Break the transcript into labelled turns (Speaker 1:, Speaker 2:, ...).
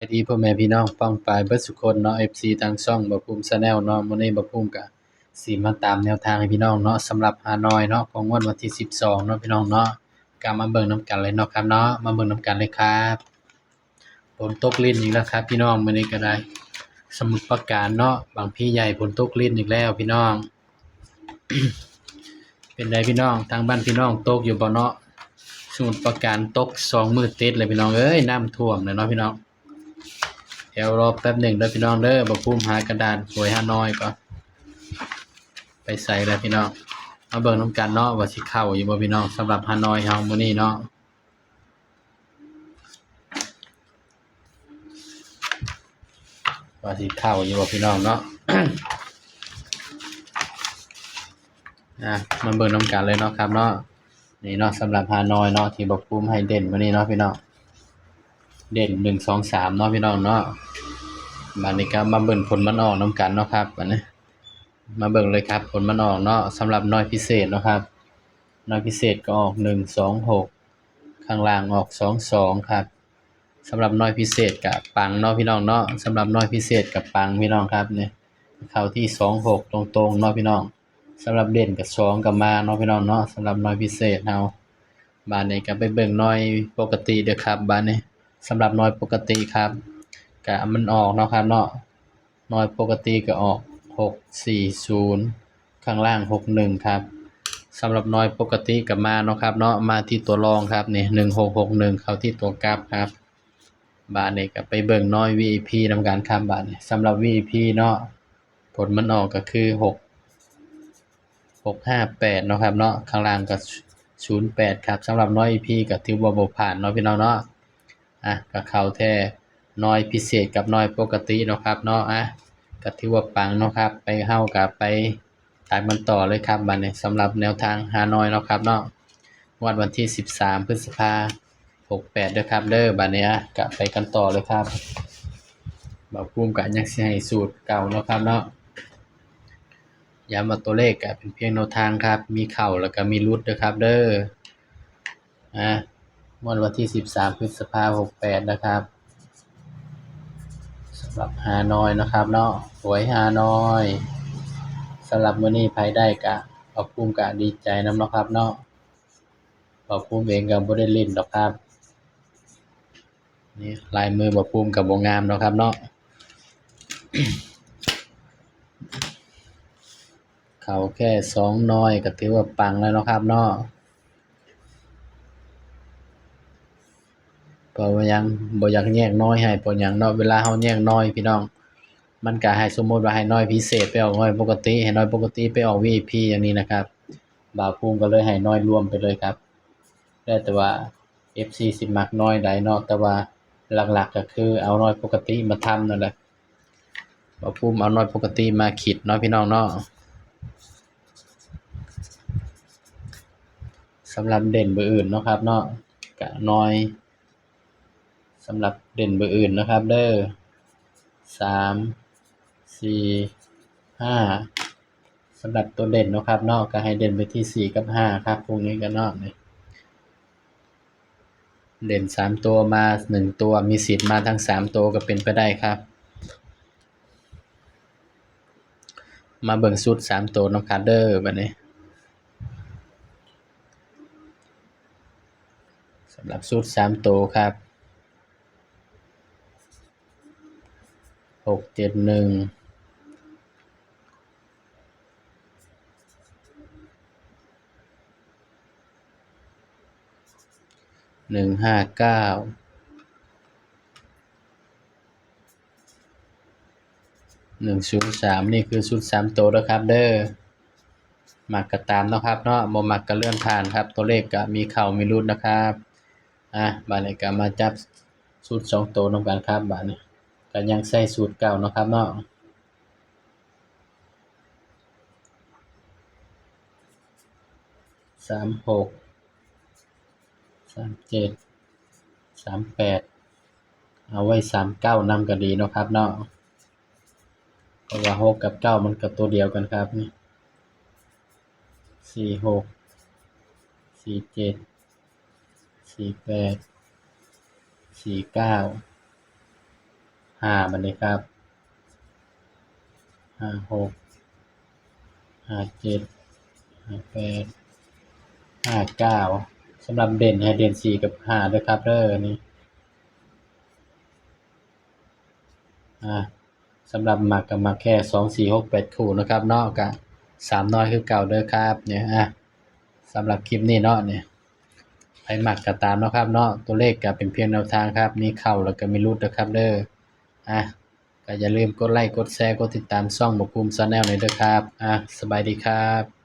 Speaker 1: สวัสดีพ่อแม่พี่น้องป้องปายเบิดสุคนเนาะ FC ทางช่องบ่ภูมิ Channel เนาะมื้อนี้บ่ภูมิก็สิมาตามแนวทางให้พี่น้องเนาะสำหรับฮานอยเนาะของงวดวันที่12เนาะพี่น้องเนาะก็มาเบิ่งนำกันเลยเนาะครับเนาะมาเบิ่งนำกันเลยครับฝนตกลิ้นอีกแล้วครับพี่น้องมื้อนี้ก็ได้สมุทรปราการเนาะบางพี่ใหญ่ฝนตกลิ้นอีกแล้วพี่น้อง เป็นไดพี่น้องทางบ้านพี่น้องตกอยู่บ่เนาะสมุทรปราการตก2มื้อติดเลยพี่น้องเอ้ยน้ำท่วมเลยเนาะพี่น้องเดี๋ยวรอแป๊บหนึ่งเด้อพี่น้องเด้อบ่ภูมิหากระดานหวยฮานอยก่อนไปใส่แล้วพี่น้องมาเบิ่งนำกันเนาะว่าสิเข้าอยู่บ่พี่น้องสำหรับฮานอยเฮามื้อนี้เนาะว่าสิเข้าอยู่บ่พี่น้องเนาะ มาเบิ่งนำกันเลยเนาะครับเนาะนี่เนาะสำหรับฮานอยเนาะที่บ่ภูมิให้เด่นมื้อนี้เนาะพี่น้องเด่น1 2 3เนาะพี่น้องเนาะบัดนี้ก็มาเบิ่งผลมันออกนำกันเนาะครับบัดนี้มาเบิ่งเลยครับผลมันออกเนาะสำหรับน้อยพิเศษเนาะครับน้อยพิเศษก็ออก1 2 6ข้างล่างออก2 2ครับสำหรับน้อยพิเศษก็ปังเนาะพี่น้องเนาะสำหรับน้อยพิเศษก็ปังพี่น้องครับนี่เข้าที่2 6ตรงๆเนาะพี่น้องสำหรับเด่นก็2ก็มาเนาะพี่น้องเนาะสำหรับน้อยพิเศษเฮาบัดนี้ก็ไปเบิ่งน้อยปกติเด้อครับบัดนี้สำหรับน้อยปกติครับก็มันออกเนาะครับเนาะน้อยปกติก็ออก640ข้างล่าง61ครับสำหรับน้อยปกติก็มาเนาะครับเนาะมาที่ตัวรองครับนี่1661เข้าที่ตัวกลับครับบาดนี้ก็ไปเบิ่งน้อย VIP นำกันครับบาดนี้สำหรับ VIP เนาะผลมันออกก็คือ658เนาะครับเนาะข้างล่างก็08ครับสำหรับน้อย EP ก็ถือว่าบ่ผ่านเนาะพี่น้องเนาะก็เข้าแท้น้อยพิเศษกับน้อยปกติเนาะครับเนาะก็ถือว่าปังเนาะครับไปเฮาก็ไปตามมันต่อเลยครับบัดนี้สำหรับแนวทางฮานอยเนาะครับเนาะงวดวันที่13พฤษภาคม68เด้อครับเด้อบัดนี้ก็ไปกันต่อเลยครับบ่ภูมิก็ยังสิให้สูตรเก่าเนาะครับเนาะย้ำว่าตัวเลขก็เป็นเพียงแนวทางครับมีเข้าแล้วก็มีหลุดเด้อครับเด้องวดวันที่13พฤษภาคม68นะครับสำหรับฮานอยนะครับเนาะหวยฮานอยสำหรับมื้อนี้ไผได้ก็บ่ภูมิก็ดีใจนำเนาะครับเนาะบ่ภูมิเองก็บ่ได้เล่นดอกครับนี่ลายมือบ่ภูมิก็บ่งามเนาะครับเนาะ เข้าแค่2น้อยก็ถือว่าปังแล้วเนาะครับเนาะเพราะว่ายังบ่อยากแยกน้อยให้เพราะหยังเนาะเวลาเฮาแยกน้อยพี่น้องมันก็ให้สมมุติว่าให้น้อยพิเศษไปออกน้อยปกติให้น้อยปกติไปออก VIP อย่างนี้นะครับบ่าวภูมิก็เลยให้น้อยรวมไปเลยครับแล้วแต่ว่า FC สิมักน้อยใดเนาะแต่ว่าหลักๆก็คือเอาน้อยปกติมาทำนั่นแหละบ่าวภูมิเอาน้อยปกติมาคิดเนาะพี่น้องเนาะสำหรับเด่นเบอร์อื่นเนาะครับเนาะก็น้อยสำหรับเด่นเบอร์อื่นนะครับเด้อ3 4 5สำหรับตัวเด่นเนาะครับเนาะก็ให้เด่นไปที่4กับ5ครับพวกนี้ก็เนาะนี่เด่น3ตัวมา1ตัวมีสิทธิ์มาทั้ง3ตัวก็เป็นไปได้ครับมาเบิ่งสูตร3ตัวเนาะครับเด้อบัดนี้สำหรับสูตร3ตัวครับ671 159 103นี่คือสูตร3ตัวเด้อครับเด้อมักก็ตามเนาะครับเนาะบ่มักก็เลื่อนผ่านครับตัวเลขก็มีเข้ามีหลุดนะครับบัดนี้ก็มาจับสูตร2ตัวนำกันครับบัดนี้ก็ยังใช้สูตรเก่าเนาะครับเนาะ36 37 38เอาไว้39นำก็ดีเนาะครับเนาะเพราะว่า6กับ9มันก็ตัวเดียวกันครับนี่46 47 48 49 5บัดนี้ครับ56 57 58 59สำหรับเด่นให้เด่น4กับ5เด้อครับเด้อนี่สำหรับมักก็มักแค่2 4 6 8คู่เนาะครับเนาะก็3น้อยคือเก่าเด้อครับเนี่ยสำหรับคลิปนี้เนาะเนี่ยไผมักก็ตามเนาะครับเนาะตัวเลขก็เป็นเพียงแนวทางครับมีเข้าแล้วก็มีหลุดเด้อครับเด้อก็อย่าลืมกดไลค์กดแชร์กดติดตามช่องบ่ภูมิ Channel หน่อยเด้อครับสบายดีครับ